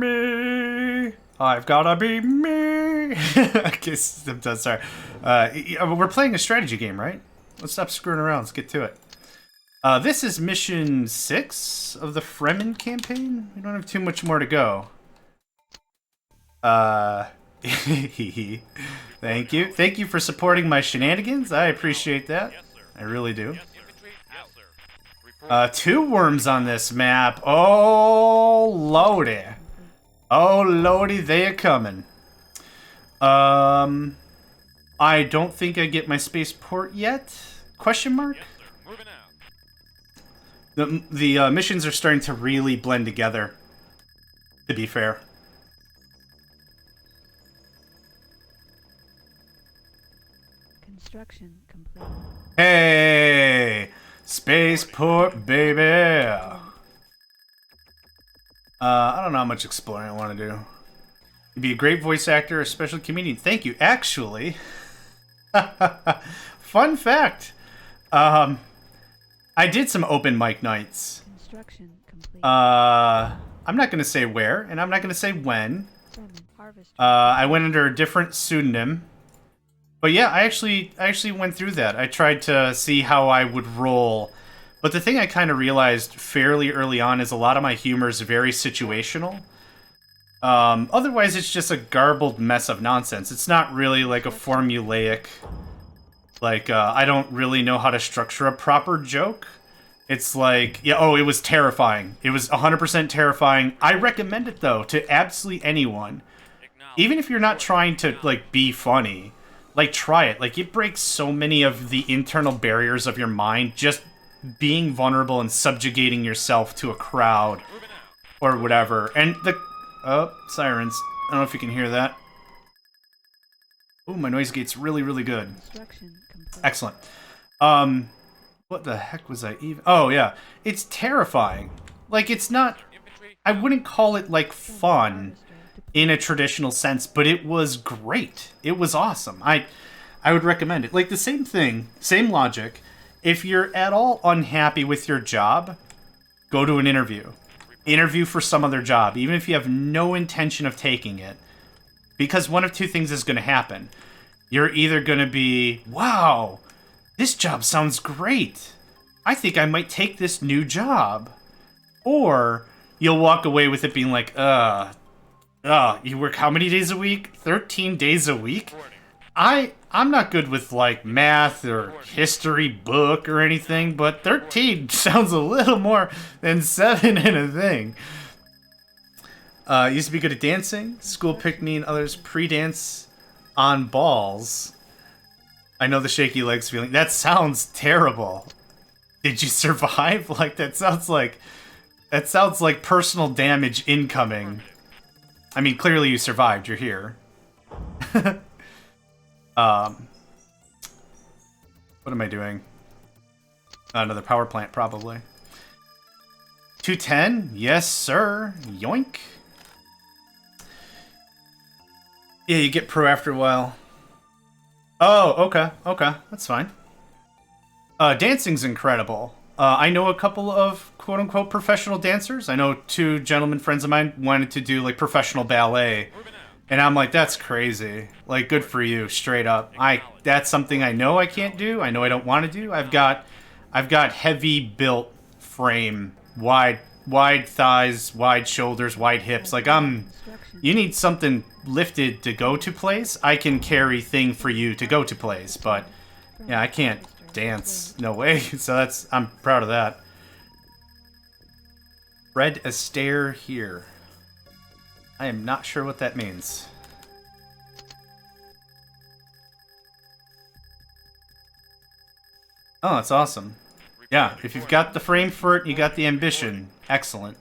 me. I've gotta be me. Okay, sorry. We're playing a strategy game, right? Let's stop screwing around. Let's get to it. This is mission 6 of the Fremen campaign. We don't have too much more to go. Thank you. Thank you for supporting my shenanigans. I appreciate that. I really do. 2 worms on this map. Oh, lordy. Oh, lordy, they are coming. I don't think I get my spaceport yet? Question mark? The missions are starting to really blend together, to be fair. Construction complete. Hey! Spaceport, baby! I don't know how much exploring I want to do. You'd be a great voice actor, especially comedian. Thank you. Actually, fun fact. I did some open mic nights. Construction complete. I'm not gonna say where, and I'm not gonna say when. I went under a different pseudonym. But yeah, I actually went through that. I tried to see how I would roll. But the thing I kind of realized fairly early on is a lot of my humor is very situational. Otherwise, it's just a garbled mess of nonsense. It's not really like a formulaic... Like, I don't really know how to structure a proper joke. It's like, yeah, oh, it was terrifying. It was 100% terrifying. I recommend it, though, to absolutely anyone. Even if you're not trying to, like, be funny. Like, try it. Like, it breaks so many of the internal barriers of your mind just being vulnerable and subjugating yourself to a crowd or whatever. And the... Oh, sirens. I don't know if you can hear that. Ooh, my noise gate's really, really good. Excellent. What the heck was I even... Oh, yeah. It's terrifying. Like, it's not... I wouldn't call it, like, fun in a traditional sense, but it was great. It was awesome. I would recommend it. Like, the same thing, same logic. If you're at all unhappy with your job, go to an interview. Interview for some other job, even if you have no intention of taking it. Because one of two things is going to happen. You're either going to be, wow, this job sounds great. I think I might take this new job. Or you'll walk away with it being like, you work how many days a week? 13 days a week? I'm not good with, like, math or history book or anything, but 13 sounds a little more than 7 in a thing. Used to be good at dancing. School picked me and others pre-dance on balls. I know the shaky legs feeling. That sounds terrible. Did you survive? Like, that sounds like personal damage incoming. I mean, clearly you survived. You're here. What am I doing? Another power plant, probably. 210? Yes, sir. Yoink. Yeah, you get pro after a while. Oh, okay. Okay, that's fine. Dancing's incredible. I know a couple of quote-unquote professional dancers. I know 2 gentlemen friends of mine wanted to do, like, professional ballet. And I'm like, that's crazy. Like, good for you, straight up. That's something I know I can't do. I know I don't want to do. I've got heavy built frame, wide thighs, wide shoulders, wide hips. Like, you need something lifted to go to place. I can carry thing for you to go to place, but yeah, I can't dance. No way. So I'm proud of that. Fred Astaire here. I am not sure what that means. Oh, that's awesome. Yeah, if you've got the frame for it, you got the ambition. Excellent.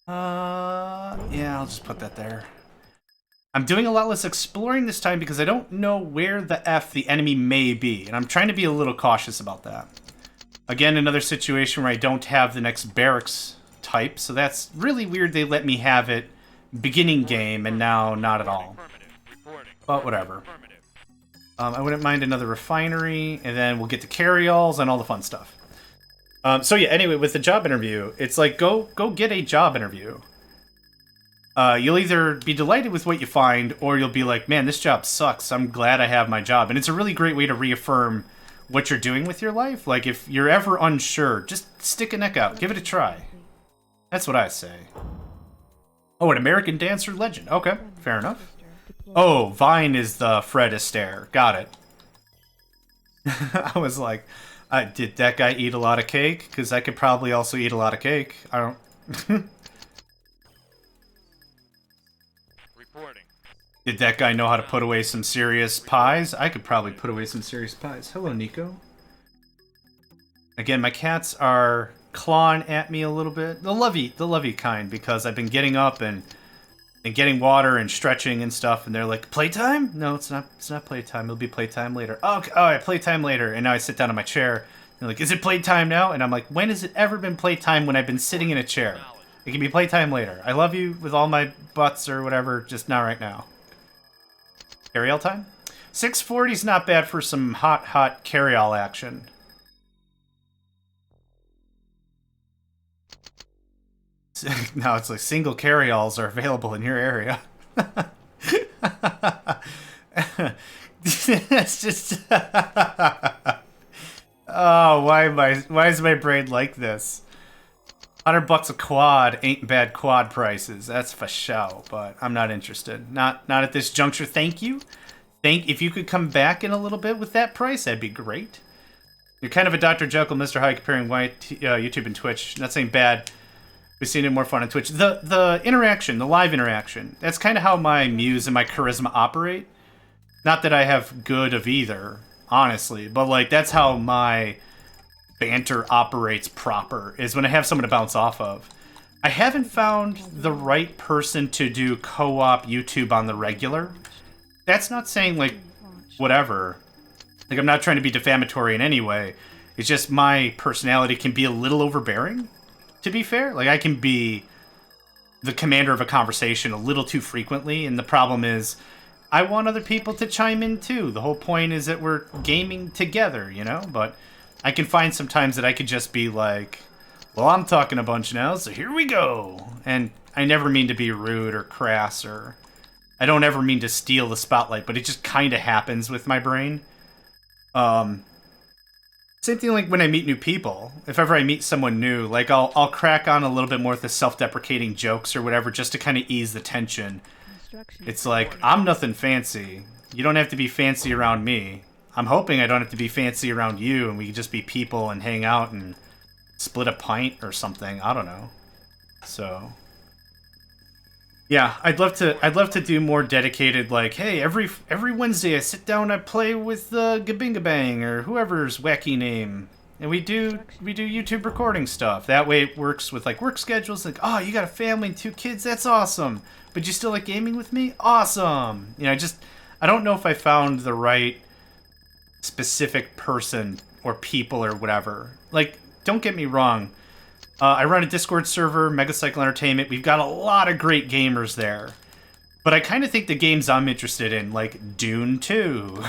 Yeah, I'll just put that there. I'm doing a lot less exploring this time because I don't know where the F the enemy may be, and I'm trying to be a little cautious about that. Again, another situation where I don't have the next barracks type, so that's really weird they let me have it beginning game and now not at all. But whatever. I wouldn't mind another refinery, and then we'll get to carry-alls and all the fun stuff. So yeah, anyway, with the job interview, it's like, go get a job interview. You'll either be delighted with what you find, or you'll be like, man, this job sucks. I'm glad I have my job. And it's a really great way to reaffirm what you're doing with your life. Like, if you're ever unsure, just stick a neck out. Give it a try. That's what I say. Oh, an American dancer legend. Okay, fair enough. Oh, Vine is the Fred Astaire. Got it. I was like, did that guy eat a lot of cake? Because I could probably also eat a lot of cake. I don't... Did that guy know how to put away some serious pies? I could probably put away some serious pies. Hello, Nico. Again, my cats are clawing at me a little bit. The lovey kind, because I've been getting up and getting water and stretching and stuff, and they're like, playtime? No, it's not playtime. It'll be playtime later. Oh, okay, all right, playtime later. And now I sit down in my chair. They're like, is it playtime now? And I'm like, when has it ever been playtime when I've been sitting in a chair? It can be playtime later. I love you with all my butts or whatever, just not right now. Carry-all time? 640's not bad for some hot carry-all action. Now it's like single carry-alls are available in your area. It's just... Oh, why is my brain like this? $100 a quad ain't bad quad prices. That's for show, but I'm not interested. Not at this juncture. Thank you. If you could come back in a little bit with that price, that'd be great. You're kind of a Dr. Jekyll, Mr. Hyde comparing YouTube and Twitch. Not saying bad. We've seen it more fun on Twitch. The interaction, the live interaction. That's kind of how my muse and my charisma operate. Not that I have good of either, honestly, but like that's how my banter operates proper, is when I have someone to bounce off of. I haven't found the right person to do co-op YouTube on the regular. That's not saying, like, whatever. Like, I'm not trying to be defamatory in any way. It's just my personality can be a little overbearing, to be fair. Like, I can be the commander of a conversation a little too frequently, and the problem is I want other people to chime in, too. The whole point is that we're gaming together, you know? But I can find sometimes that I could just be like, well, I'm talking a bunch now, so here we go. And I never mean to be rude or crass, or I don't ever mean to steal the spotlight, but it just kind of happens with my brain. Same thing like when I meet new people. If ever I meet someone new, like I'll crack on a little bit more with the self-deprecating jokes or whatever, just to kind of ease the tension. It's like, I'm nothing fancy. You don't have to be fancy around me. I'm hoping I don't have to be fancy around you, and we can just be people and hang out and split a pint or something. I don't know. So, yeah, I'd love to do more dedicated, like, hey, every Wednesday I sit down and I play with Gabinga Bang or whoever's wacky name, and we do YouTube recording stuff. That way it works with like work schedules. Like, oh, you got a family and 2 kids, that's awesome. But you still like gaming with me? Awesome. You know, I don't know if I found the right specific person or people or whatever. Like, don't get me wrong. I run a Discord server, Megacycle Entertainment. We've got a lot of great gamers there. But I kind of think the games I'm interested in, like Dune 2,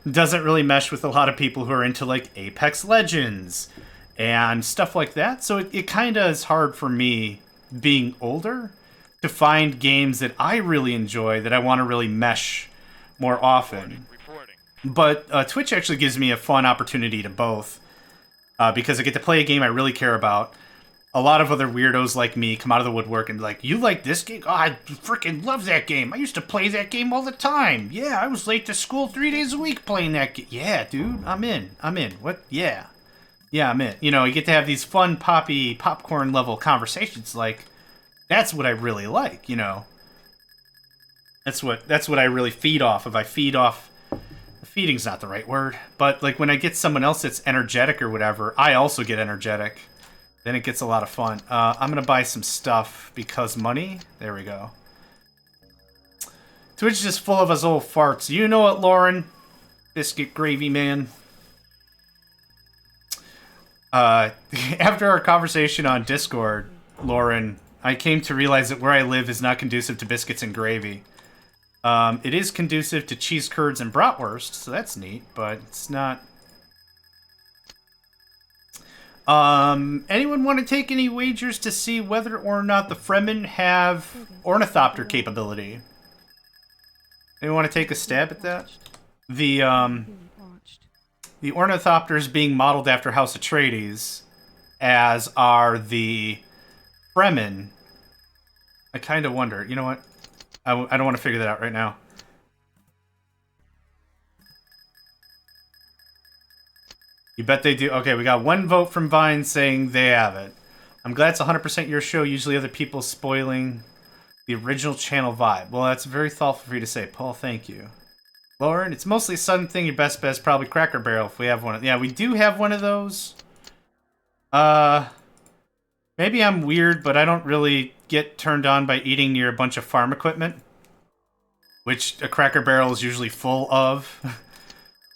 doesn't really mesh with a lot of people who are into, like, Apex Legends and stuff like that. So it kind of is hard for me, being older, to find games that I really enjoy that I want to really mesh more often. But Twitch actually gives me a fun opportunity to both, because I get to play a game I really care about. A lot of other weirdos like me come out of the woodwork and be like, you like this game? Oh, I freaking love that game. I used to play that game all the time. Yeah, I was late to school 3 days a week playing that game. Yeah, dude, I'm in. What? Yeah. Yeah, I'm in. You know, you get to have these fun, poppy, popcorn level conversations. Like, that's what I really like, you know. That's what I really feed off of. Feeding's not the right word, but like when I get someone else that's energetic or whatever, I also get energetic. Then it gets a lot of fun. I'm gonna buy some stuff because money. There we go. Twitch is just full of us old farts. You know it, Lauren. Biscuit gravy man. After our conversation on Discord, Lauren, I came to realize that where I live is not conducive to biscuits and gravy. It is conducive to cheese curds and bratwurst, so that's neat, but it's not... Anyone want to take any wagers to see whether or not the Fremen have ornithopter capability? Anyone want to take a stab at that? The ornithopters being modeled after House Atreides, as are the Fremen. I kind of wonder. You know what? I don't want to figure that out right now. You bet they do. Okay, we got one vote from Vine saying they have it. I'm glad it's 100% your show. Usually other people spoiling the original channel vibe. Well, that's very thoughtful for you to say. Paul, thank you. Lauren, it's mostly a sudden thing. Your best bet is probably Cracker Barrel if we have one. Yeah, we do have one of those. Maybe I'm weird, but I don't really get turned on by eating near a bunch of farm equipment, which a Cracker Barrel is usually full of.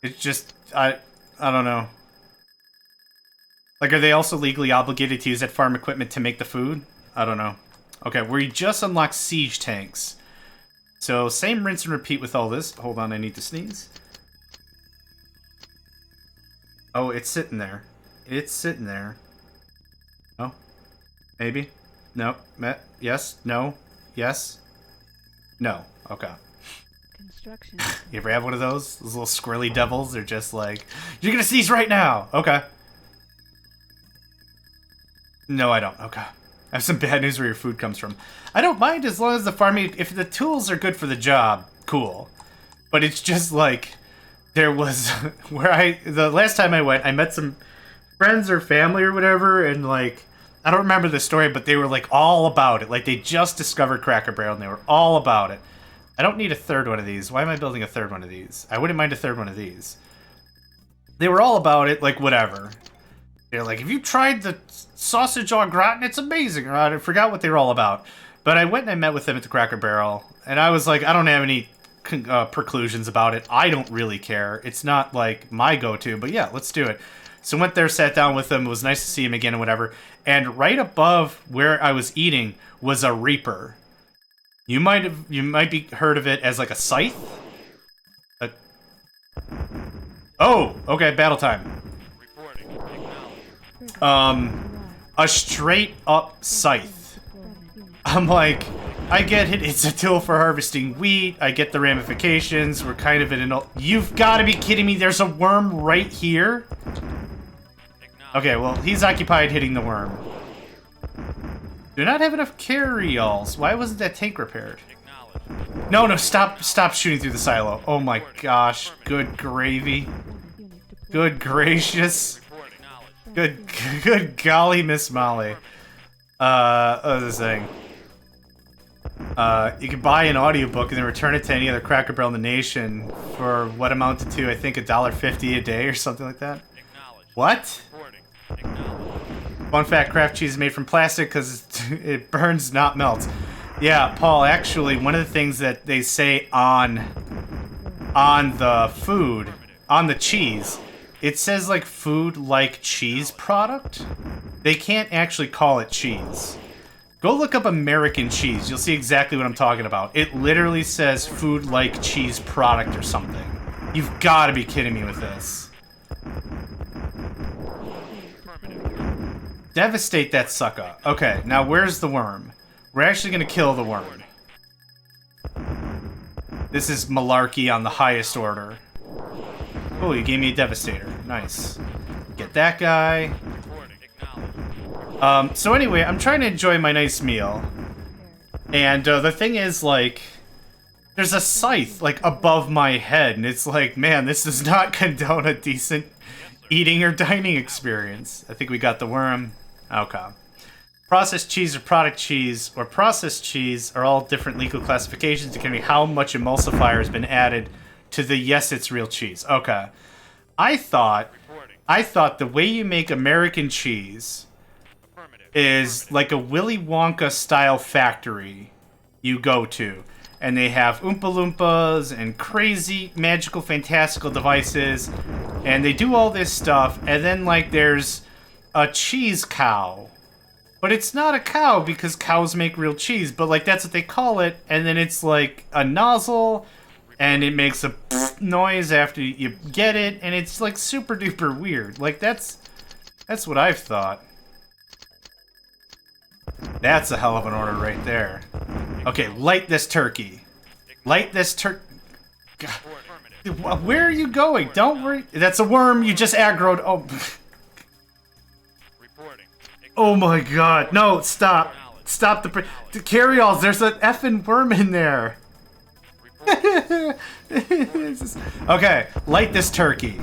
It's just, I don't know. Like, are they also legally obligated to use that farm equipment to make the food? I don't know. Okay, we just unlocked siege tanks. So, same rinse and repeat with all this. Hold on, I need to sneeze. Oh, it's sitting there. It's sitting there. Oh. Maybe? No. Yes? No? Yes? No. Okay. Construction. You ever have one of those? Those little squirrely devils? They're just like, you're gonna sneeze right now! Okay. No, I don't. Okay. I have some bad news where your food comes from. I don't mind as long as the farming... If the tools are good for the job, cool. But it's just like... There was... where the last time I went, I met some friends or family or whatever, and like... I don't remember the story, but they were like all about it. Like they just discovered Cracker Barrel, and they were all about it. I don't need a third one of these. Why am I building a third one of these? I wouldn't mind a third one of these. They were all about it, like whatever. They're like, have you tried the sausage au gratin? It's amazing. Or I forgot what they were all about. But I went and I met with them at the Cracker Barrel. And I was like, I don't have any preclusions about it. I don't really care. It's not like my go-to. But yeah, let's do it. So went there, sat down with them. It was nice to see him again and whatever. And right above where I was eating was a Reaper. You might be heard of it as like a scythe. Oh, okay, battle time. A straight up scythe. I'm like, I get it. It's a tool for harvesting wheat. I get the ramifications. We're kind of in an... You've got to be kidding me. There's a worm right here. Okay, well, he's occupied hitting the worm. Do not have enough carry-alls. Why wasn't that tank repaired? No, stop shooting through the silo. Oh my gosh. Good gravy. Good gracious. Good golly, Miss Molly. What was I saying? You can buy an audiobook and then return it to any other Cracker Barrel in the nation for what amounted to, I think, $1.50 a day or something like that. What? Fun fact, craft cheese is made from plastic because it burns, not melts. Yeah, Paul, actually, one of the things that they say on the food, on the cheese, it says, like, food like cheese product. They can't actually call it cheese. Go look up American cheese. You'll see exactly what I'm talking about. It literally says food like cheese product or something. You've got to be kidding me with this. Devastate that sucker. Okay, now where's the worm? We're actually going to kill the worm. This is malarkey on the highest order. Oh, you gave me a Devastator. Nice. Get that guy. So anyway, I'm trying to enjoy my nice meal. And the thing is, like, there's a scythe, like, above my head. And it's like, man, this does not condone a decent eating or dining experience. I think we got the worm. Okay. Processed cheese or product cheese or processed cheese are all different legal classifications depending on how much emulsifier has been added to the yes, it's real cheese. Okay. I thought the way you make American cheese is like a Willy Wonka style factory you go to. And they have Oompa Loompas and crazy, magical, fantastical devices. And they do all this stuff. And then, like, there's a cheese cow. But it's not a cow because cows make real cheese. But, like, that's what they call it. And then it's, like, a nozzle. And it makes a noise after you get it. And it's, like, super duper weird. Like, that's That's what I've thought. That's a hell of an order right there. Okay, light this turkey. Light this Where are you going? Don't worry. That's a worm. You just aggroed. Oh. Oh my god. No, stop. Stop the carry-alls. There's an effing worm in there. Okay, light this turkey.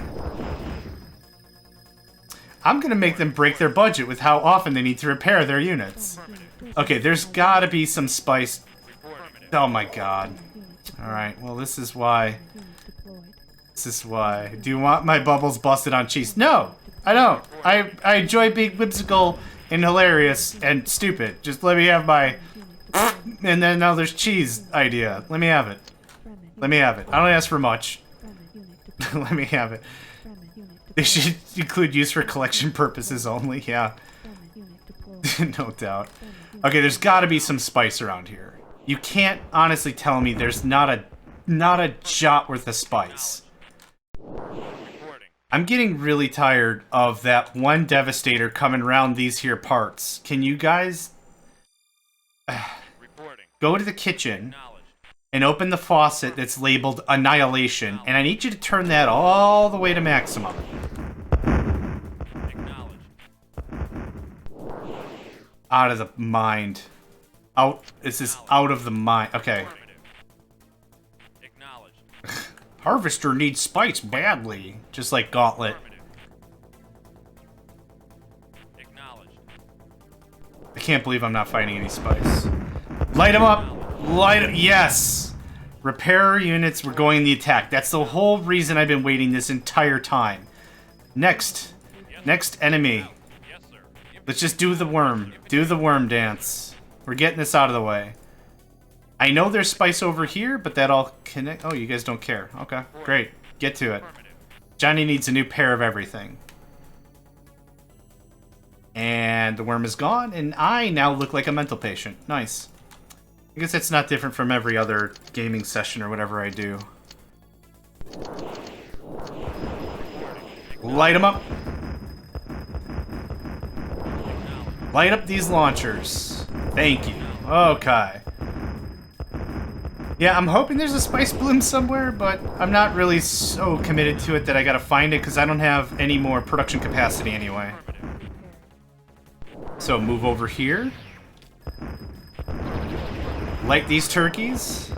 I'm gonna make them break their budget with how often they need to repair their units. Okay, there's gotta be some spice. Oh my god. Alright, well this is why. This is why. Do you want my bubbles busted on cheese? No! I don't. I enjoy being whimsical and hilarious and stupid. Just let me have my and then now there's cheese idea. Let me have it. Let me have it. I don't ask for much. Let me have it. They should include use for collection purposes only, yeah. No doubt. Okay, there's gotta be some spice around here. You can't honestly tell me there's not a jot worth of spice. I'm getting really tired of that one Devastator coming around these here parts. Can you guys go to the kitchen and open the faucet that's labeled Annihilation, and I need you to turn that all the way to maximum. Out of the mind. Out. This is out of the mind. Okay. Harvester needs spice badly. Just like Gauntlet. I can't believe I'm not finding any spice. Light them up! Light them. Yes! Repair units were going in the attack. That's the whole reason I've been waiting this entire time. Next. Next enemy. Let's just do the worm. Do the worm dance. We're getting this out of the way. I know there's spice over here, but that all connect. Oh, you guys don't care. Okay, great. Get to it. Johnny needs a new pair of everything. And the worm is gone, and I now look like a mental patient. Nice. I guess that's not different from every other gaming session or whatever I do. Light them up. Light up these launchers. Thank you. Okay. Yeah, I'm hoping there's a spice bloom somewhere, but I'm not really so committed to it that I gotta find it because I don't have any more production capacity anyway. So move over here. Light these turkeys.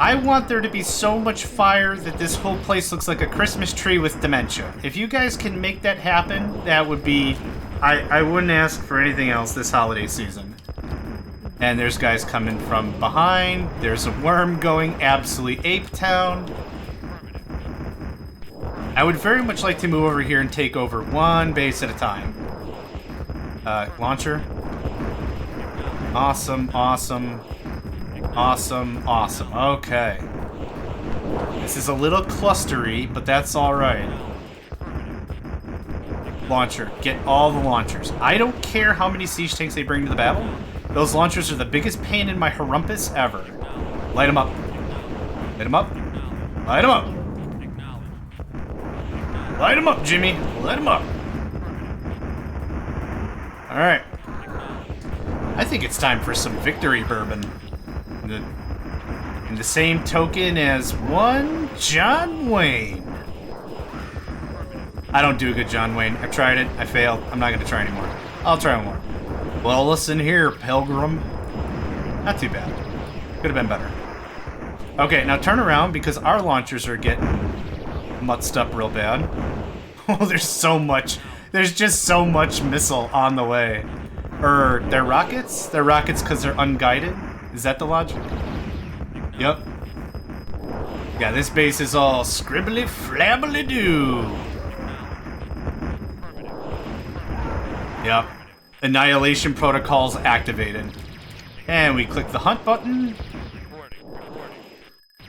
I want there to be so much fire that this whole place looks like a Christmas tree with dementia. If you guys can make that happen, that would be... I wouldn't ask for anything else this holiday season. And there's guys coming from behind. There's a worm going absolutely ape-town. I would very much like to move over here and take over one base at a time. Launcher. Awesome, awesome. Awesome, awesome. Okay. This is a little clustery, but that's alright. Launcher. Get all the launchers. I don't care how many siege tanks they bring to the battle. Those launchers are the biggest pain in my harumpus ever. Light them up. Light them up. Light them up. Light them up, Jimmy. Light them up. Alright. I think it's time for some victory bourbon. In the same token as one John Wayne. I don't do a good John Wayne. I've tried it. I failed. I'm not going to try anymore. I'll try one more. Well, listen here, Pilgrim. Not too bad. Could have been better. Okay, now turn around because our launchers are getting mutzed up real bad. Oh, there's so much. There's just so much missile on the way. They're rockets? They're rockets because they're unguided? Is that the logic? Yep. Yeah, this base is all scribbly flabbly doo. Yep. Annihilation protocols activated. And we click the hunt button.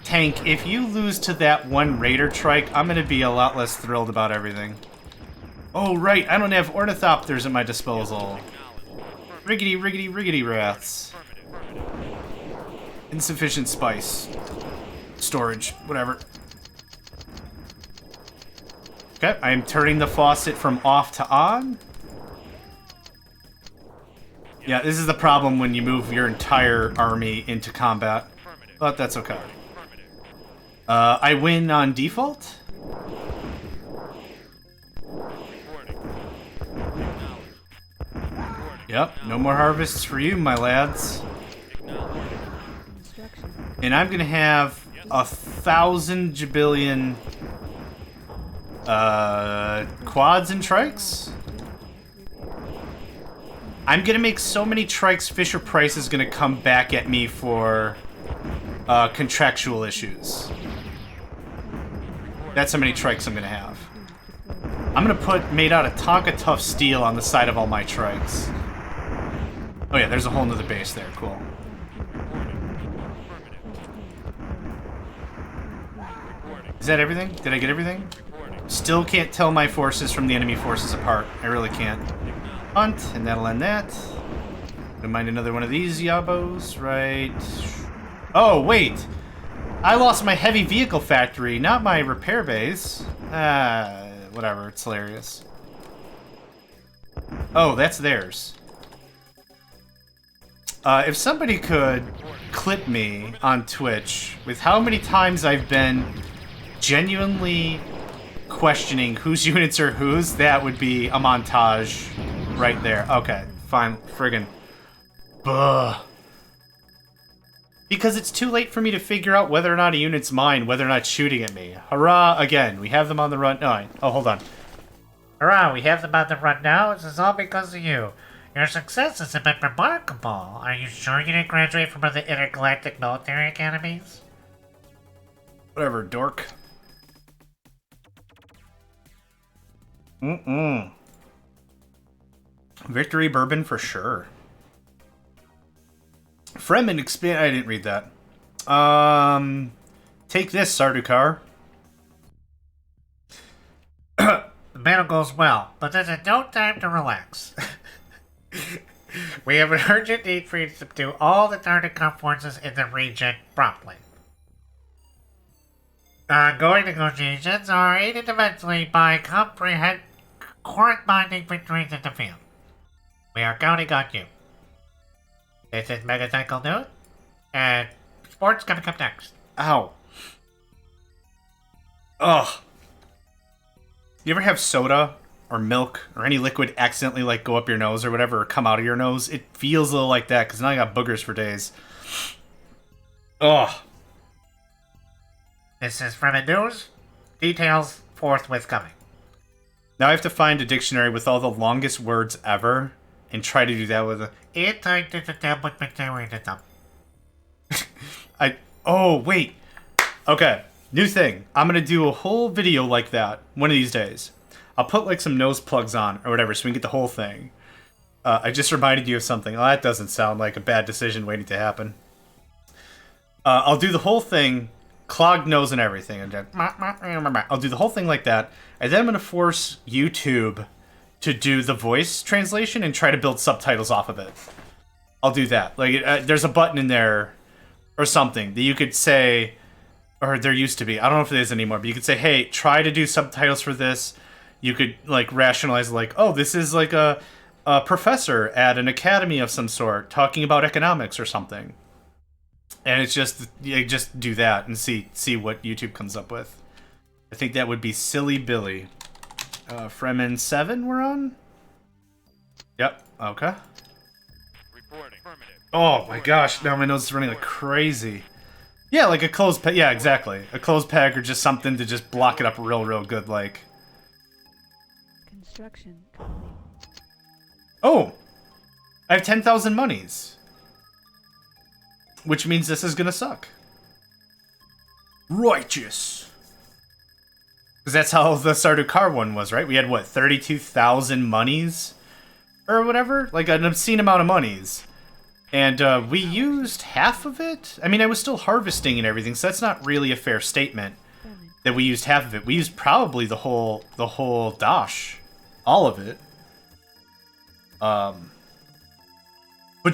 Tank, if you lose to that one raider trike, I'm gonna be a lot less thrilled about everything. Oh right, I don't have ornithopters at my disposal. Riggedy, riggedy, riggedy rats. Insufficient spice. Storage, whatever. Okay, I'm turning the faucet from off to on. Yeah, this is the problem when you move your entire army into combat. But that's okay. I win on default? Yep, no more harvests for you, my lads. And I'm gonna have 1,000 jabillion quads and trikes. I'm gonna make so many trikes, Fisher Price is gonna come back at me for contractual issues. That's how many trikes I'm gonna have. I'm gonna put made out of Tonka tough steel on the side of all my trikes. Oh yeah, there's a whole nother base there, cool. Is that everything? Did I get everything? Still can't tell my forces from the enemy forces apart. I really can't. Hunt, and that'll end that. Don't mind another one of these yabos, right? Oh, wait! I lost my heavy vehicle factory, not my repair base. Whatever, it's hilarious. Oh, that's theirs. If somebody could clip me on Twitch with how many times I've been genuinely questioning whose units are whose, that would be a montage right there. Okay, fine, friggin'. Buh. Because it's too late for me to figure out whether or not a unit's mine, whether or not it's shooting at me. Hurrah, again, we have them on the run. No, oh, hold on. Hurrah, we have them on the run now. This is all because of you. Your success has been remarkable. Are you sure you didn't graduate from one of the intergalactic military academies? Whatever, dork. Victory bourbon for sure. Fremen expand. I didn't read that. Take this, Sardukar. The battle goes well, but there's no time to relax. We have an urgent need for you to subdue all the Tartakan forces in the region promptly. Ongoing negotiations are aided immensely by corresponding victories in the field. We are counting on you. This is Megacycle News, and sports gonna come next. Ow. Ugh. You ever have soda or milk or any liquid accidentally like go up your nose or whatever or come out of your nose? It feels a little like that because now I got boogers for days. Ugh. This is Fremen News. Details forthwith coming. Now I have to find a dictionary with all the longest words ever and try to do that with a... Oh, wait. Okay, new thing. I'm gonna do a whole video like that one of these days. I'll put like some nose plugs on or whatever so we can get the whole thing. I just reminded you of something. Oh, that doesn't sound like a bad decision waiting to happen. I'll do the whole thing, clogged nose and everything. And I'll do the whole thing like that. And then I'm gonna force YouTube to do the voice translation and try to build subtitles off of it. I'll do that. Like, there's a button in there or something that you could say, or there used to be. I don't know if it is anymore, but you could say, hey, try to do subtitles for this. You could, like, rationalize, like, oh, this is like a professor at an academy of some sort talking about economics or something. And it's just, you just do that and see what YouTube comes up with. I think that would be Silly Billy. Fremen 7 we're on? Yep, okay. Oh my gosh, now my nose is running like crazy. Yeah, like a closed peg. Yeah, exactly. A closed peg or just something to just block it up real good, like. Construction complete. Oh! I have 10,000 monies. Which means this is gonna suck. Righteous! Because that's how the Sardukar one was, right? We had, what, 32,000 monies? Or whatever? Like, an obscene amount of monies. And we used half of it? I mean, I was still harvesting and everything, so that's not really a fair statement that we used half of it. We used probably the whole dosh. All of it. But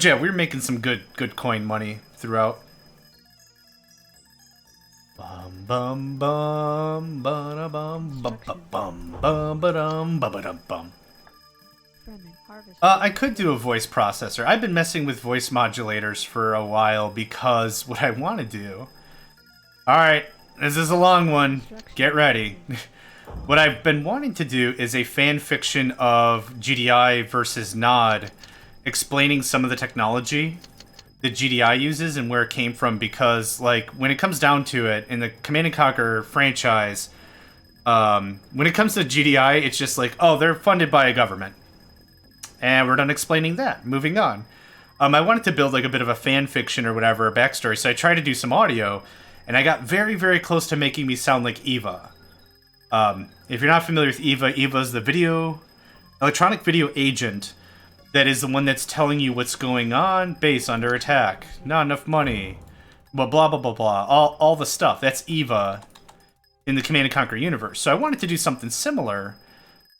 yeah, we were making some good coin money throughout. Bum bum bum ba bum bum bum bum ba dum ba dum bum. Fremen harvest. I could do a voice processor. I've been messing with voice modulators for a while because what I want to do. All right, this is a long one. Get ready. What I've been wanting to do is a fan fiction of GDI versus Nod, explaining some of the technology that GDI uses and where it came from, because, like, when it comes down to it, in the Command & Conquer franchise, when it comes to GDI, it's just like, oh, they're funded by a government. And we're done explaining that. Moving on. I wanted to build, like, a bit of a fan fiction or whatever, a backstory, so I tried to do some audio, and I got very, very close to making me sound like Eva. If you're not familiar with Eva, Eva's the electronic video agent that is the one that's telling you what's going on. Base under attack. Not enough money. Blah, blah, blah, blah, blah. All the stuff. That's Eva in the Command & Conquer universe. So I wanted to do something similar,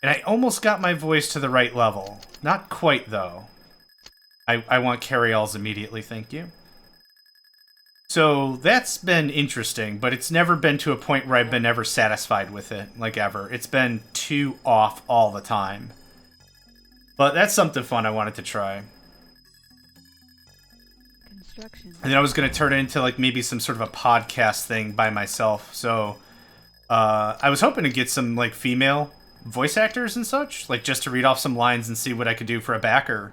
and I almost got my voice to the right level. Not quite, though. I want carry-alls immediately, thank you. So that's been interesting, but it's never been to a point where I've been ever satisfied with it, like ever. It's been too off all the time. But that's something fun I wanted to try. Construction. And then I was going to turn it into like maybe some sort of a podcast thing by myself. So I was hoping to get some like female voice actors and such, like just to read off some lines and see what I could do for a backer.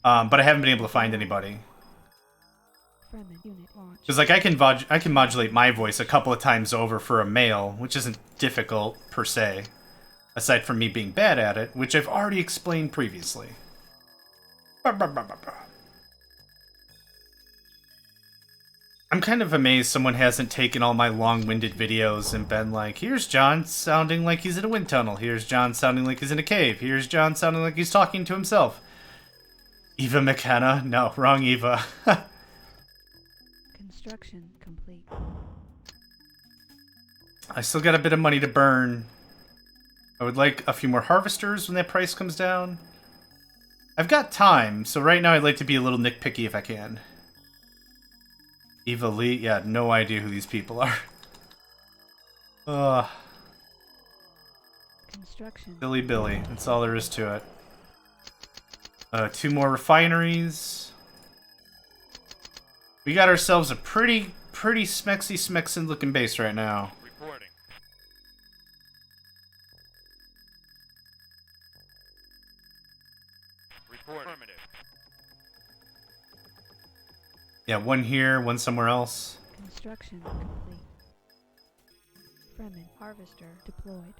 But I haven't been able to find anybody. Fremen unit launch. Because like I can modulate my voice a couple of times over for a male, which isn't difficult per se. Aside from me being bad at it, which I've already explained previously. I'm kind of amazed someone hasn't taken all my long-winded videos and been like, here's John sounding like he's in a wind tunnel. Here's John sounding like he's in a cave. Here's John sounding like he's talking to himself. Eva McKenna? No, wrong Eva. Construction complete. I still got a bit of money to burn. I would like a few more harvesters when that price comes down. I've got time, so right now I'd like to be a little nitpicky if I can. Eva Lee? Yeah, no idea who these people are. Construction. Billy Billy. That's all there is to it. 2 more refineries. We got ourselves a pretty smexy looking base right now. Reporting. Affirmative. Yeah, one here, one somewhere else. Construction complete. Fremen harvester deployed.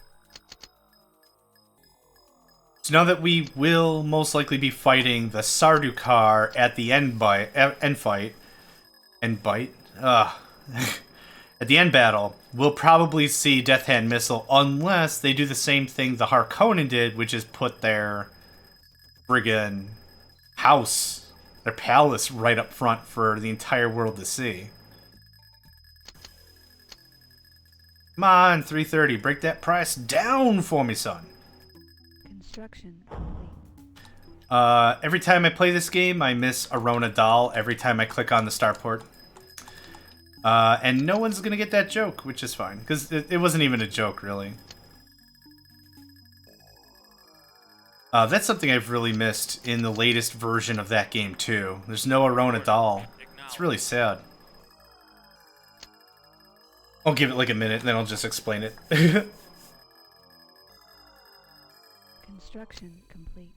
So now that we will most likely be fighting the Sardukar at the end fight, at the end battle, we'll probably see Death Hand Missile unless they do the same thing the Harkonnen did, which is put their friggin' house, their palace right up front for the entire world to see. Come on, 330, break that price down for me, son. Construction complete. Every time I play this game, I miss Arona Dahl every time I click on the starport. And no one's gonna get that joke, which is fine, because it wasn't even a joke, really. That's something I've really missed in the latest version of that game, too. There's no Arona Dahl. It's really sad. I'll give it like a minute, and then I'll just explain it. Construction complete.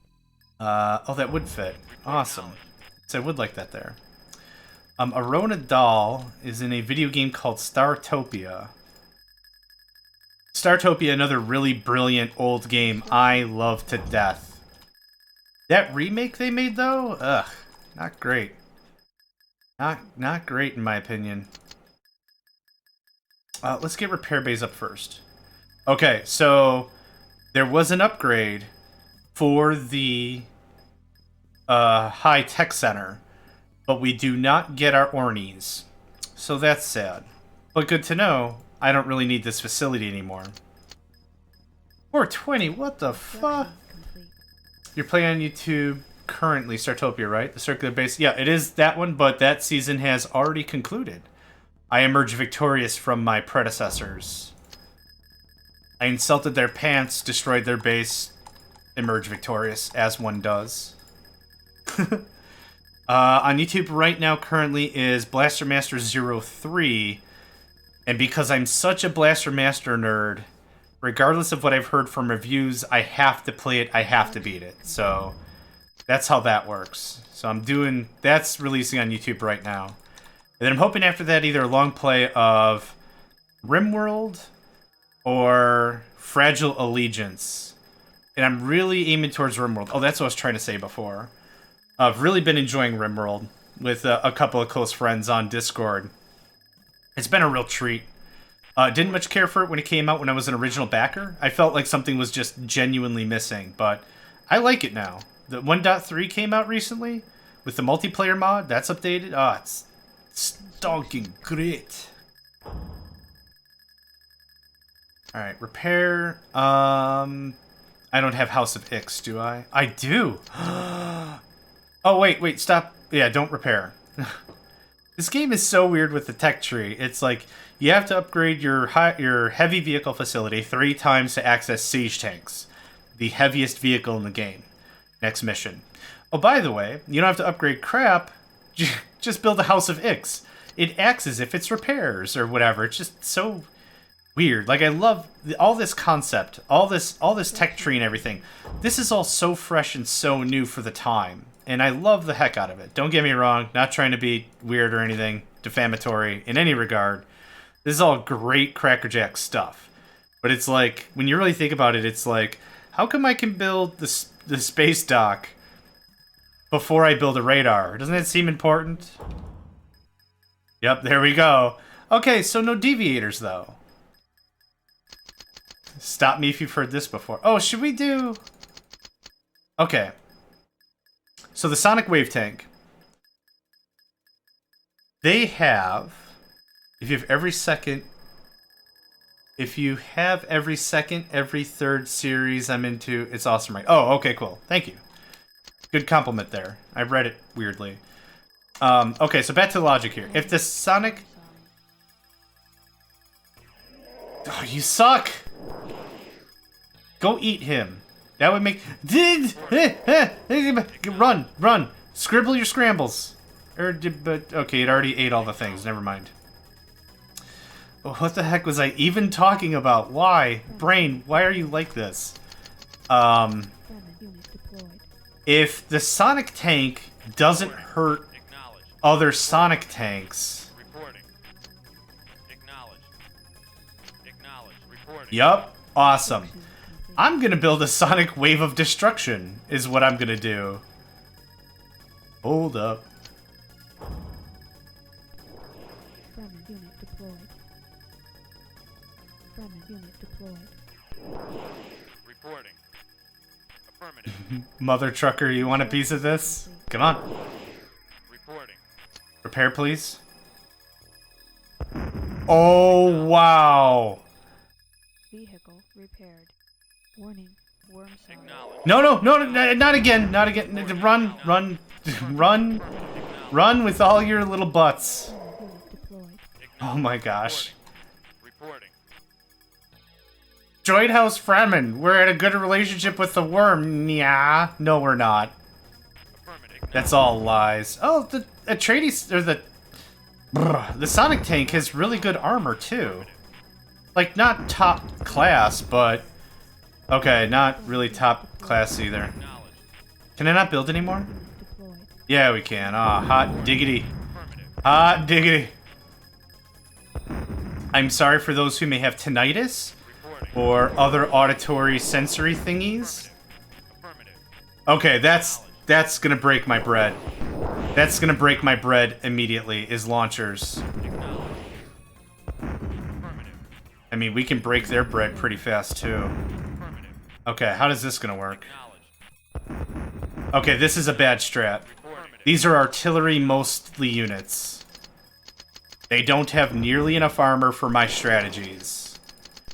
Oh, that would fit. Awesome. So I would like that there. Arona Dahl is in a video game called Startopia. Startopia, another really brilliant old game I love to death. That remake they made, though? Ugh, not great. Not great, in my opinion. Let's get repair bays up first. Okay, so there was an upgrade for the high tech center, but we do not get our Ornies. So that's sad. But good to know, I don't really need this facility anymore. 420, what the fuck? Complete. You're playing on YouTube currently, Startopia, right? The circular base. Yeah, it is that one, but that season has already concluded. I emerged victorious from my predecessors. I insulted their pants, destroyed their base, emerged victorious, as one does. On YouTube right now currently is Blaster Master 03, and because I'm such a Blaster Master nerd, regardless of what I've heard from reviews, I have to play it, I have to beat it. So that's how that works. So that's releasing on YouTube right now. And then I'm hoping after that either a long play of RimWorld or Fragile Allegiance. And I'm really aiming towards RimWorld. Oh, that's what I was trying to say before. I've really been enjoying RimWorld with a couple of close friends on Discord. It's been a real treat. Didn't much care for it when it came out when I was an original backer. I felt like something was just genuinely missing, but I like it now. The 1.3 came out recently with the multiplayer mod. That's updated. Oh, it's stonking great. Alright, repair. I don't have House of Ix, do I? I do! Oh, wait, stop. Yeah, don't repair. This game is so weird with the tech tree. It's like, you have to upgrade your heavy vehicle facility 3 times to access siege tanks. The heaviest vehicle in the game. Next mission. Oh, by the way, you don't have to upgrade crap. Just build a House of Ix. It acts as if it's repairs or whatever. It's just so weird. Like, I love all this concept, all this tech tree and everything. This is all so fresh and so new for the time, and I love the heck out of it. Don't get me wrong, not trying to be weird or anything defamatory in any regard. This is all great crackerjack stuff. But it's like, when you really think about it, it's like, how come I can build the space dock before I build a radar? Doesn't that seem important? Yep, there we go. Okay, so no deviators, though. Stop me if you've heard this before. Oh, should we do... Okay. So the Sonic Wave Tank. They have... If you have every second... every third series I'm into, it's awesome, right? Oh, okay, cool. Thank you. Good compliment there. I read it weirdly. Okay, so back to the logic here. If the Sonic... Oh, you suck! Go eat him. That would make... Run! Scribble your scrambles. But okay, it already ate all the things. Never mind. What the heck was I even talking about? Why? Brain, why are you like this? If the Sonic tank doesn't hurt other Sonic tanks... Yup, awesome. I'm gonna build a Sonic Wave of Destruction, is what I'm gonna do. Hold up. Reporting. Affirmative. Mother trucker, you want a piece of this? Come on. Reporting. Repair, please. Oh, wow. Vehicle repaired. Warning. Worm size. Acknowledge. No, not again. Not again. Run with all your little butts. Unit deployed. Oh my gosh. Reporting. Droid House Fremen, we're in a good relationship with the worm. Yeah. No, we're not. Affirmative. That's all lies. Oh, the Atreides, or the Sonic tank has really good armor too. Like, not top class, but okay, not really top class either. Acknowledge. Can I not build anymore? Deployed. Yeah, we can. Ah, hot diggity. Affirmative. Hot diggity. I'm sorry for those who may have tinnitus Reporting. or other auditory sensory thingies. Affirmative. Okay, that's gonna break my bread. That's gonna break my bread immediately, is launchers. Acknowledge. Affirmative. I mean, we can break their bread pretty fast, too. Affirmative. Okay, how does this gonna work? Acknowledge. Okay, this is a bad strat. Affirmative. These are artillery mostly units. They don't have nearly enough armor for my strategies.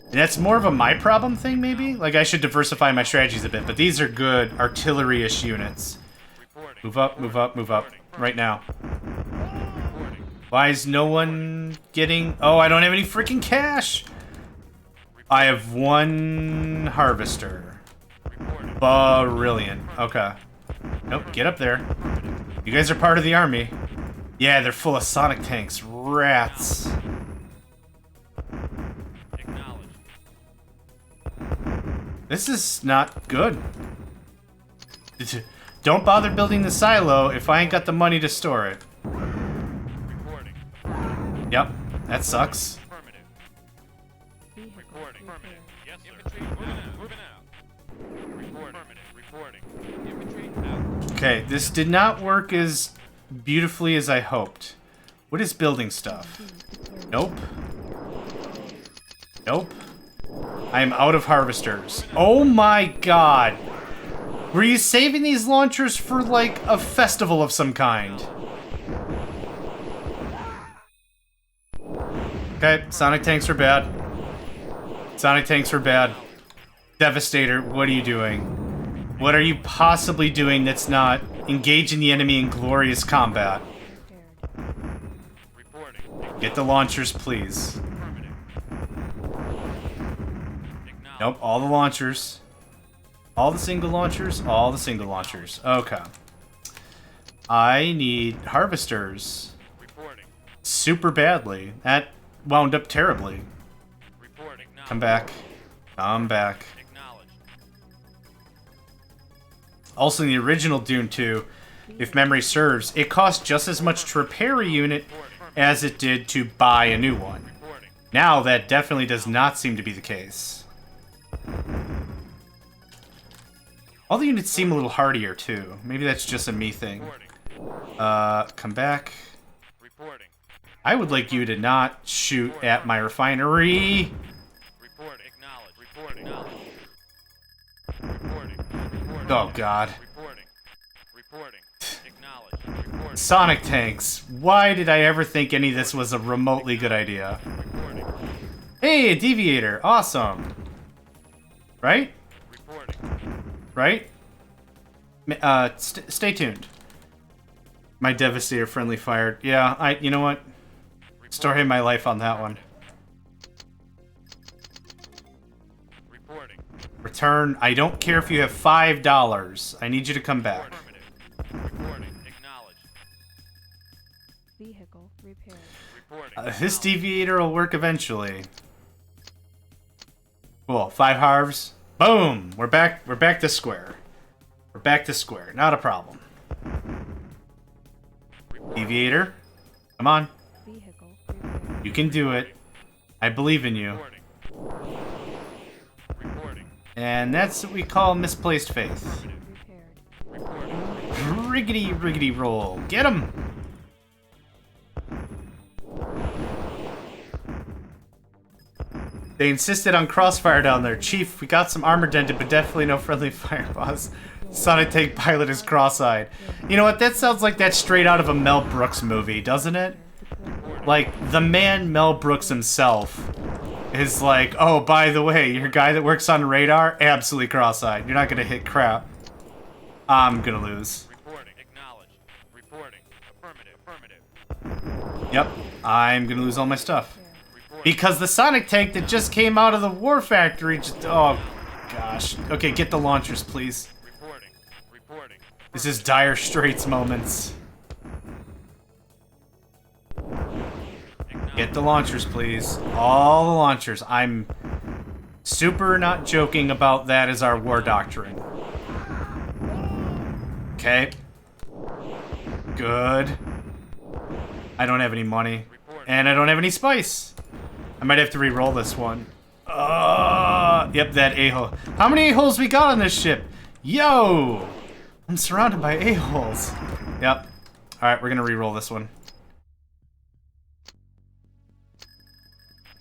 And that's more of a my problem thing, maybe? Like, I should diversify my strategies a bit, but these are good artillery-ish units. Reporting. Move up, move up, move up. Right now. Reporting. Why is no one getting... Oh, I don't have any freaking cash! I have one harvester. Reporting. Brilliant. Okay. Nope, get up there. You guys are part of the army. Yeah, they're full of sonic tanks. Rats. Acknowledged. This is not good. Don't bother building the silo if I ain't got the money to store it. Reporting. Yep, that sucks. Affirmative. Vehicle Reporting. repaired. Affirmative. Yes, sir. Infantry moving out. Reporting. Affirmative. Reporting. Infantry out. Okay, this did not work as beautifully as I hoped. What is building stuff? Deployed. Nope. Nope. I am out of harvesters. Oh my god. Were you saving these launchers for, like, a festival of some kind? Okay, sonic tanks are bad. Sonic tanks are bad. Devastator, what are you doing? What are you possibly doing that's not engaging the enemy in glorious combat? Repaired. Reporting. Get the launchers, please. Affirmative. Acknowledged. Nope, all the launchers. All the single launchers? All the single launchers. Okay. I need harvesters. Reporting. Super badly. That wound up terribly. Reporting. Now. Come back. Come back. Acknowledged. Also, in the original Dune 2, if memory serves, it cost just as much to repair a unit as it did to buy a new one. Reporting. Now, that definitely does not seem to be the case. All the units seem a little hardier, too. Maybe that's just a me thing. Reporting. Come back. Reporting. I would like you to not shoot at my refinery. Reporting. Acknowledged. Reporting. Acknowledged. Reporting. Reporting. Oh, God. Reporting. Reporting. Acknowledged. Reporting. Sonic tanks. Why did I ever think any of this was a remotely good idea? Reporting. Hey, a deviator. Awesome. Right? Reporting. Right? Stay tuned. My Devastator friendly fired. Yeah, you know what? Story of my life on that one. Reporting. Return. I don't care if you have $5. I need you to come back. Affirmative. Reporting. Acknowledged. Vehicle repaired. Reporting. This deviator will work eventually. Cool. 5 harves. Boom. We're back. We're back to square. We're back to square. Not a problem. Deviator. Come on. Vehicle repaired. You can do it. I believe in you. Reporting. Reporting. And that's what we call misplaced faith. Repaired. Reporting. Riggedy, riggedy roll. Get him! They insisted on crossfire down there. Chief, we got some armor dented, but definitely no friendly fire, boss. Sonic tank pilot is cross-eyed. You know what? That sounds like that's straight out of a Mel Brooks movie, doesn't it? Deployed. Like, the man Mel Brooks himself is like, oh, by the way, your guy that works on radar, absolutely cross-eyed. You're not gonna hit crap. I'm gonna lose. Reporting. Acknowledged. Reporting. Affirmative. Affirmative. Yep, I'm gonna lose all my stuff. Reporting. Because the Sonic tank that just came out of the war factory just... Oh, gosh. Okay, get the launchers, please. Reporting. Reporting. This is dire straits moments. Acknowledged. Get the launchers, please. All the launchers. I'm super not joking about that as our war doctrine. Okay. Good. I don't have any money. And I don't have any spice. I might have to re-roll this one. Yep, that a-hole. How many a-holes we got on this ship? Yo! I'm surrounded by a-holes. Yep. Alright, we're gonna re-roll this one.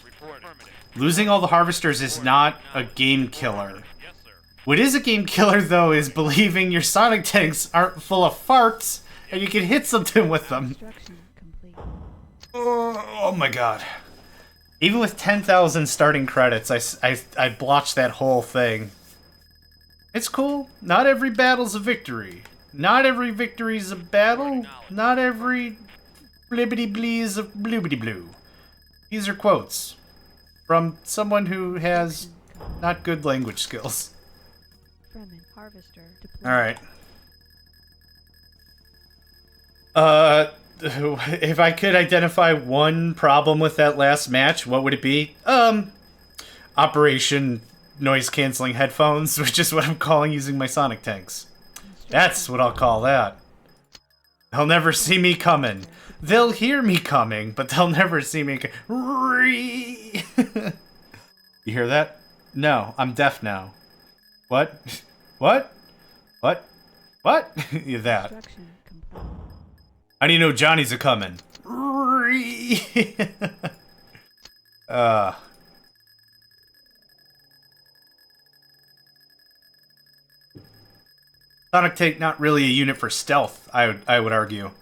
Reporting. Affirmative. Losing all the harvesters is not a game killer. Yes, sir. What is a game killer, though, is believing your Sonic tanks aren't full of farts and you can hit something with them. Construction complete. Oh my god. Even with 10,000 starting credits, I blotched that whole thing. It's cool. Not every battle's a victory. Not every victory's a battle. Not every Blibbity blees of bloobity blue. These are quotes from someone who has not good language skills. Fremen harvester deployed. Alright. If I could identify one problem with that last match, what would it be? Operation noise canceling headphones, which is what I'm calling using my sonic tanks. That's what I'll call that. They'll never see me coming. They'll hear me coming, but they'll never see me. You hear that? No, I'm deaf now. What? What? What? What? Yeah, that. Construction complete. How do you know Johnny's a coming? Sonic Tank not really a unit for stealth, I would argue.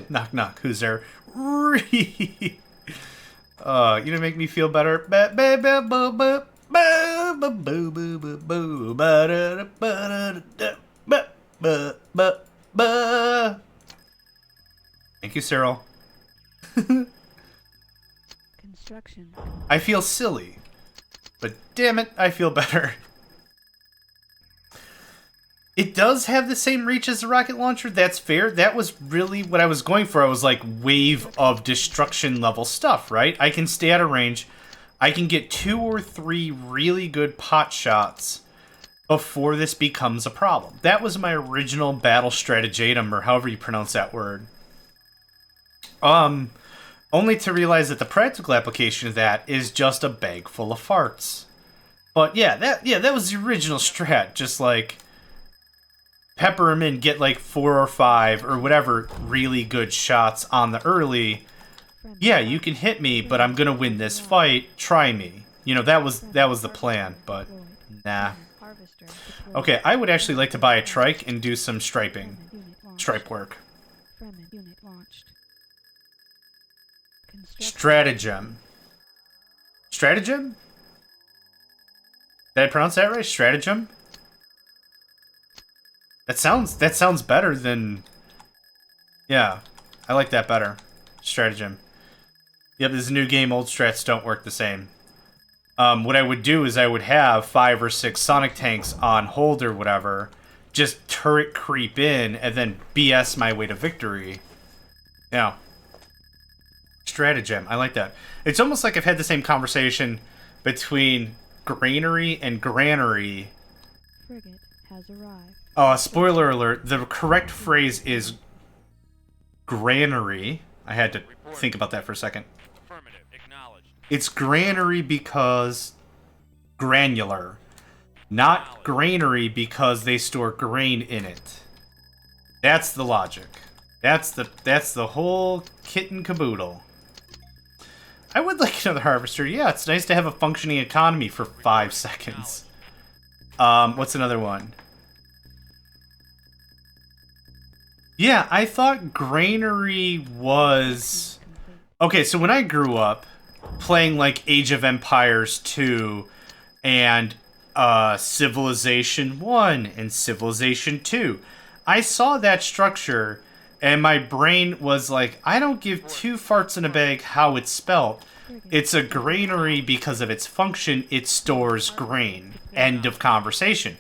Knock knock, who's there? You gonna make me feel better? Thank you, Cyril. Construction. I feel silly, but damn it, I feel better. It does have the same reach as the rocket launcher, that's fair. That was really what I was going for. I was like, wave of destruction level stuff, right? I can stay out of range. I can get 2 or 3 really good pot shots before this becomes a problem. That was my original battle stratagetum, or however you pronounce that word. Only to realize that the practical application of that is just a bag full of farts. But yeah, that was the original strat. Just like pepper them in, get like 4 or 5 or whatever really good shots on the early. Yeah, you can hit me, but I'm gonna win this fight. Try me. You know, that was the plan, but nah. Harvester deployed. Okay, I would actually like to buy a trike and do some striping. Fremen unit launched. Stripe work. Fremen unit launched. Construction. Stratagem. Stratagem? Did I pronounce that right? Stratagem? That sounds better than... Yeah, I like that better. Stratagem. Yep, this is a new game. Old strats don't work the same. What I would do is I would have 5 or 6 Sonic tanks on hold or whatever. Just turret creep in and then BS my way to victory. Yeah. Stratagem. I like that. It's almost like I've had the same conversation between granary and granary. Frigate has arrived. Spoiler alert. The correct phrase is granary. I had to think about that for a second. Affirmative. Acknowledged. It's granary because granular. Not granary because they store grain in it. That's the logic. That's the whole kit and caboodle. I would like another harvester. Yeah, it's nice to have a functioning economy for 5 seconds. What's another one? Yeah, I thought granary was... Okay, so when I grew up playing like Age of Empires 2 and Civilization 1 and Civilization 2, I saw that structure and my brain was like, I don't give 2 farts in a bag how it's spelt. It's a granary because of its function. It stores grain. End of conversation.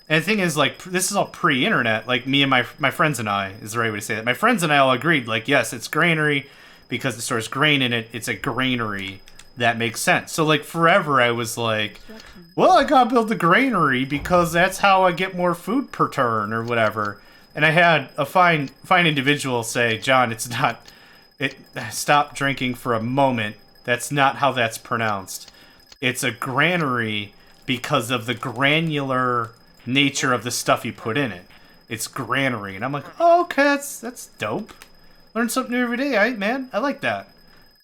And the thing is, like, this is all pre-internet. Like, me and my friends and I, is the right way to say that. My friends and I all agreed, like, yes, it's granary because it stores grain in it. It's a granary. That makes sense. So, like, forever I was like, well, I gotta build the granary because that's how I get more food per turn or whatever. And I had a fine individual say, John, it's not... Stop drinking for a moment. That's not how that's pronounced. It's a granary because of the granular nature of the stuff you put in it. It's granary. And I'm like, oh, okay, that's dope. Learn something new every day, man. I like that.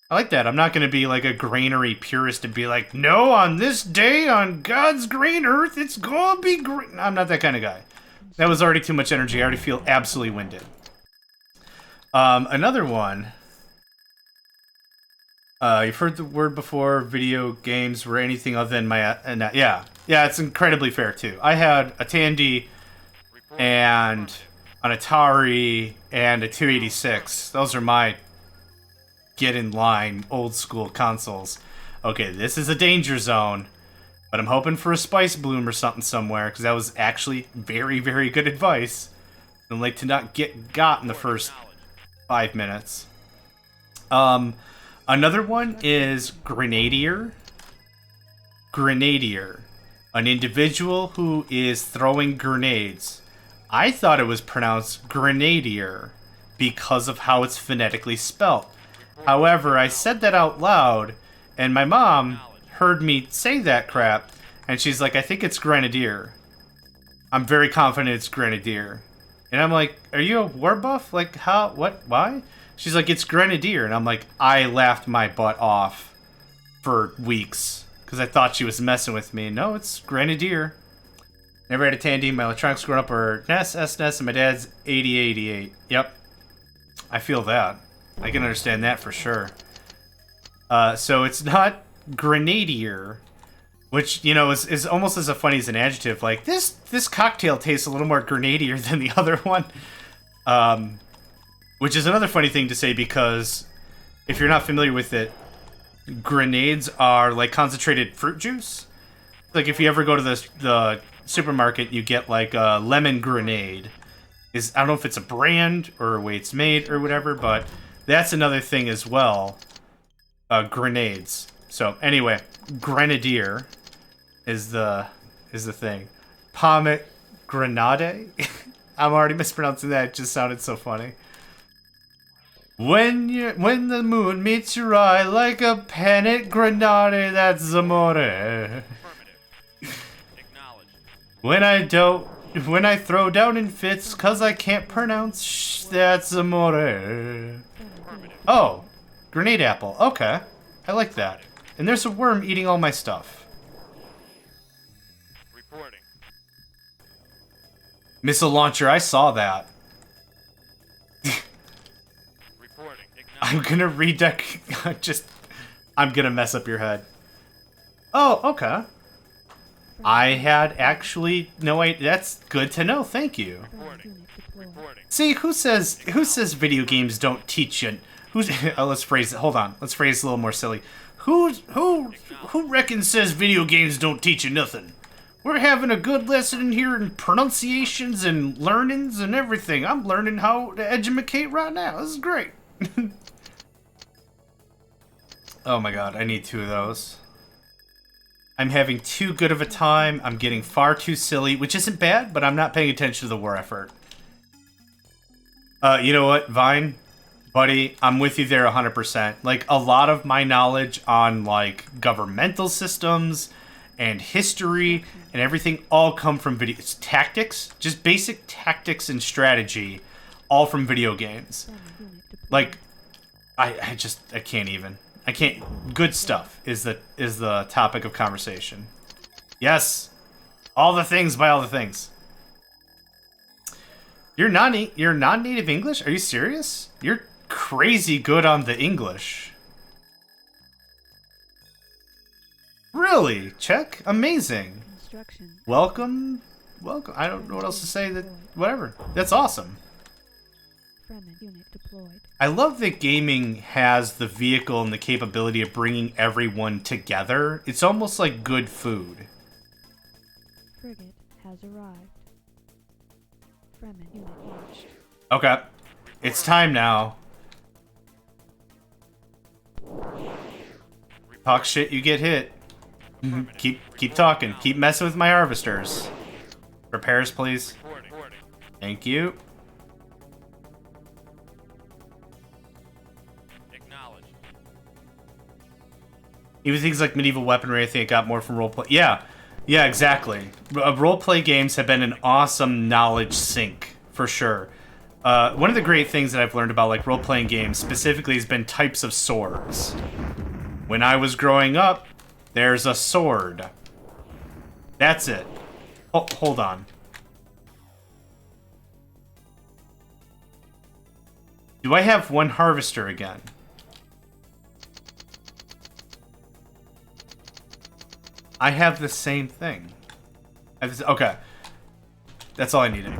I'm not going to be like a granary purist and be like, no, on this day on God's green earth, it's going to be green. I'm not that kind of guy. That was already too much energy. I already feel absolutely winded. Another one. You've heard the word before, video games were anything other than my... yeah, Yeah, it's incredibly fair, too. I had a Tandy and an Atari and a 286. Those are my get-in-line, old-school consoles. Okay, this is a danger zone, but I'm hoping for a Spice Bloom or something somewhere, because that was actually very, very good advice. And like to not get got in the first 5 minutes. Another one is Grenadier. Grenadier. An individual who is throwing grenades. I thought it was pronounced Grenadier because of how it's phonetically spelt. However, I said that out loud, and my mom heard me say that crap, and she's like, I think it's Grenadier. I'm very confident it's Grenadier. And I'm like, are you a war buff? Like, how? What? Why? She's like, it's Grenadier. And I'm like, I laughed my butt off for weeks because I thought she was messing with me. No, it's Grenadier. Never had a Tandy. My electronics growing up are NES, SNES, and my dad's 8088. Yep. I feel that. I can understand that for sure. So it's not Grenadier, which, you know, is almost as funny as an adjective. Like, this cocktail tastes a little more Grenadier than the other one. Which is another funny thing to say because if you're not familiar with it, grenades are like concentrated fruit juice. Like if you ever go to the supermarket, you get like a lemon grenade. I don't know if it's a brand or a way it's made or whatever, but that's another thing as well. Grenades. So anyway, Grenadier is the thing. Pomegranate. I'm already mispronouncing that. It just sounded so funny. When the moon meets your eye like a panic grenade, that's amore. Affirmative. Acknowledged. When I throw down in fits 'cause I can't pronounce that's amore. Affirmative. Oh, grenade apple. Okay, I like that. And there's a worm eating all my stuff. Reporting. Missile launcher, I saw that. Reporting. I'm Acknowledged. gonna redeck. I'm gonna mess up your head. Oh, okay. I had actually no idea. That's good to know. Thank you. Reporting. Unit deployed. Reporting. See, who says video games don't teach you? Let's phrase it. Hold on. Let's phrase it a little more silly. Who reckons says video games don't teach you nothing? We're having a good lesson in here in pronunciations and learnings and everything. I'm learning how to educate right now. This is great. Oh my god, I need 2 of those. I'm having too good of a time. I'm getting far too silly, which isn't bad, but I'm not paying attention to the war effort. You know what, Vine? Buddy, I'm with you there 100%. Like, a lot of my knowledge on, like, governmental systems and history and everything all come from video... It's tactics, just basic tactics and strategy, all from video games. Unit deployed. Like, I can't even. I can't... Good stuff is the topic of conversation. Yes! All the things by all the things. You're non-native English? Are you serious? You're crazy good on the English. Really? Check? Amazing. Construction. Welcome. I don't know what else to say. Whatever. That's awesome. Fremen unit deployed. I love that gaming has the vehicle and the capability of bringing everyone together. It's almost like good food. Frigate has arrived. Fremen unit launched. Okay. It's time now. Talk shit, you get hit. Keep talking. Keep messing with my harvesters. Repairs, please. Reporting. Reporting. Thank you. Acknowledged. Even things like medieval weaponry, I think I got more from roleplay. Yeah, exactly. Roleplay games have been an awesome knowledge sink, for sure. One of the great things that I've learned about like role-playing games specifically has been types of swords. When I was growing up, there's a sword. That's it. Oh, hold on. Do I have one harvester again? I have the same thing. Okay. That's all I needed.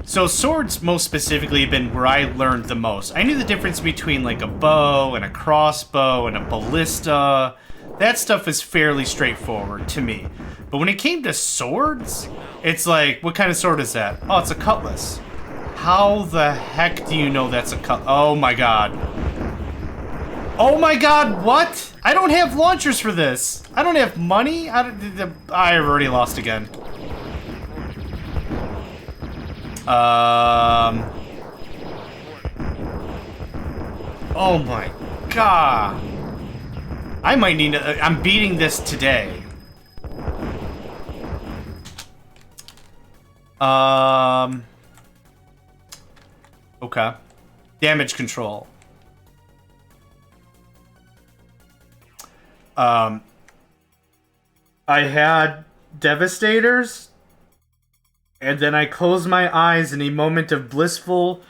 So swords, most specifically, have been where I learned the most. I knew the difference between, like, a bow and a crossbow and a ballista. That stuff is fairly straightforward to me. But when it came to swords, it's like, what kind of sword is that? Oh, it's a cutlass. How the heck do you know that's a oh my god. Oh my god, what? I don't have launchers for this. I don't have money. I've already lost again. Oh my god. I might need to, I'm beating this today. Okay. Damage control. I had Devastators, and then I closed my eyes in a moment of blissful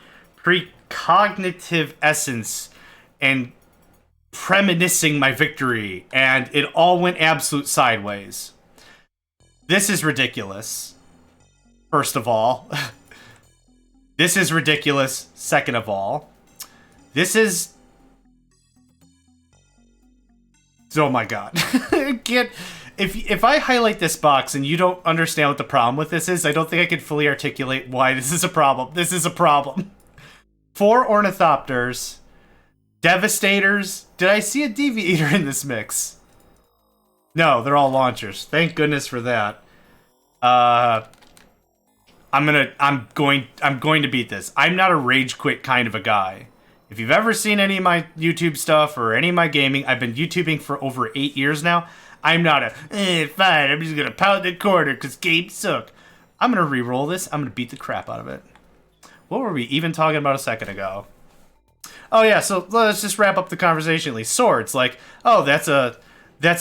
precognitive essence and premonishing my victory, and it all went absolute sideways. This is ridiculous. First of all. This is ridiculous, second of all. This is... Oh my god. I can't... If I highlight this box and you don't understand what the problem with this is, I don't think I can fully articulate why this is a problem. This is a problem. 4 Ornithopters. Devastators. Did I see a Deviator in this mix? No, they're all launchers. Thank goodness for that. I'm going to beat this. I'm not a rage quit kind of a guy. If you've ever seen any of my YouTube stuff or any of my gaming, I've been YouTubing for over 8 years now. I'm not a, fine, I'm just gonna pound the corner because games suck. I'm gonna re-roll this. I'm gonna beat the crap out of it. What were we even talking about a second ago? Oh yeah, so let's just wrap up the conversation at least. Swords, like, oh, that's a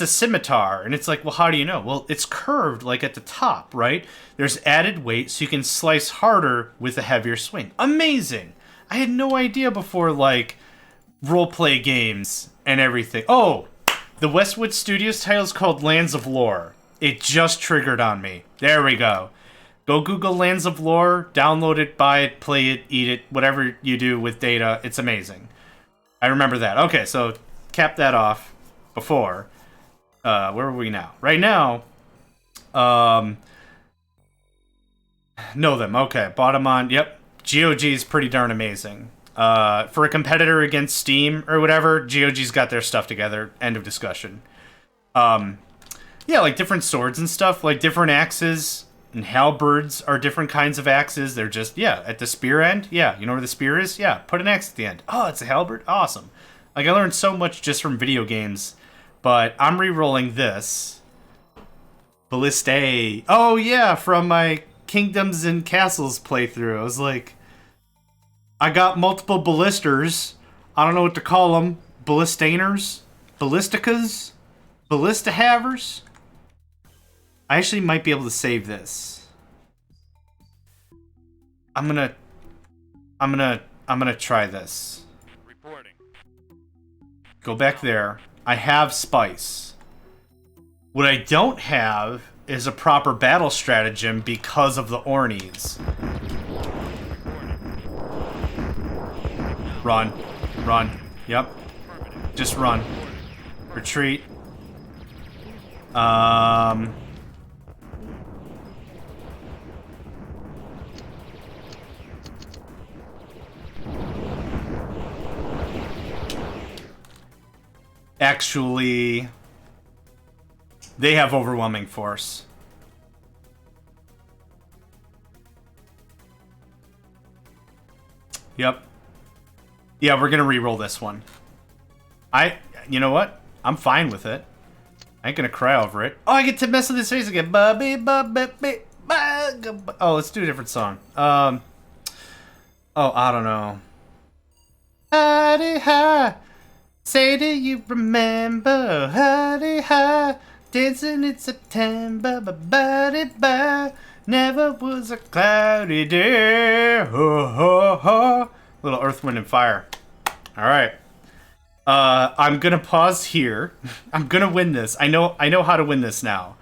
scimitar. And it's like, well, how do you know? Well, it's curved, like, at the top, right? There's added weight, so you can slice harder with a heavier swing. Amazing! I had no idea before, like, roleplay games and everything. Oh! The Westwood Studios title is called Lands of Lore. It just triggered on me. There we go. Go Google Lands of Lore, download it, buy it, play it, eat it, whatever you do with data. It's amazing. I remember that. Okay, so cap that off before. Where are we now? Right now, know them. Okay, bottom on. Yep, GOG is pretty darn amazing. For a competitor against Steam or whatever, GOG's got their stuff together. End of discussion. Yeah, like different swords and stuff, like different axes and halberds are different kinds of axes. They're just, yeah, at the spear end. Yeah, you know where the spear is? Yeah, put an axe at the end. Oh, it's a halberd? Awesome. Like, I learned so much just from video games. But I'm re-rolling this. Ballistae. Oh, yeah, from my Kingdoms and Castles playthrough. I was like, I got multiple ballisters. I don't know what to call them. Ballistainers? Ballisticas? Ballistahavers? I actually might be able to save this. I'm gonna try this. Reporting. Go back there. I have spice. What I don't have is a proper battle stratagem because of the Ornies. Run. Run. Yep. Just run. Retreat. Actually, they have overwhelming force. Yep. Yeah, we're gonna re-roll this one. You know what? I'm fine with it. I ain't gonna cry over it. Oh, I get to mess with his face again. Oh, let's do a different song. Oh, I don't know. Ha-de-ha. Say, do you remember? Ha-de-ha. Dancing in September. Ba-ba-de-ba. Never was a cloudy day. Ho-ho-ho. Little Earth, Wind, and Fire. Alright. I'm gonna pause here. I'm gonna win this. I know how to win this now.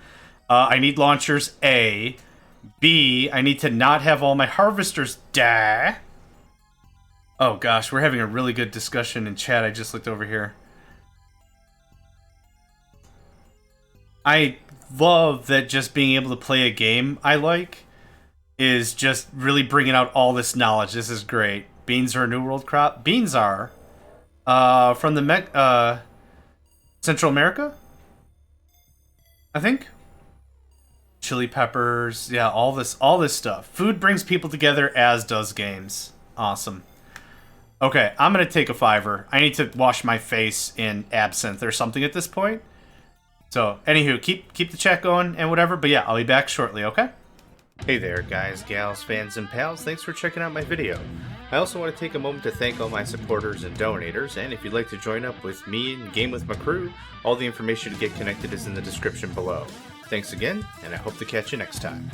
I need launchers A. B, I need to not have all my harvesters die. Oh gosh, we're having a really good discussion in chat. I just looked over here. I love that just being able to play a game I like is just really bringing out all this knowledge. This is great. Beans are a New World crop. Beans are from the Central America, I think. Chili peppers, yeah, all this stuff. Food brings people together, as does games. Awesome. Okay, I'm gonna take a $5. I need to wash my face in absinthe or something at this point. So, anywho, keep the chat going and whatever. But yeah, I'll be back shortly. Okay. Hey there, guys, gals, fans, and pals. Thanks for checking out my video. I also want to take a moment to thank all my supporters and donators, and if you'd like to join up with me and game with my crew, all the information to get connected is in the description below. Thanks again, and I hope to catch you next time.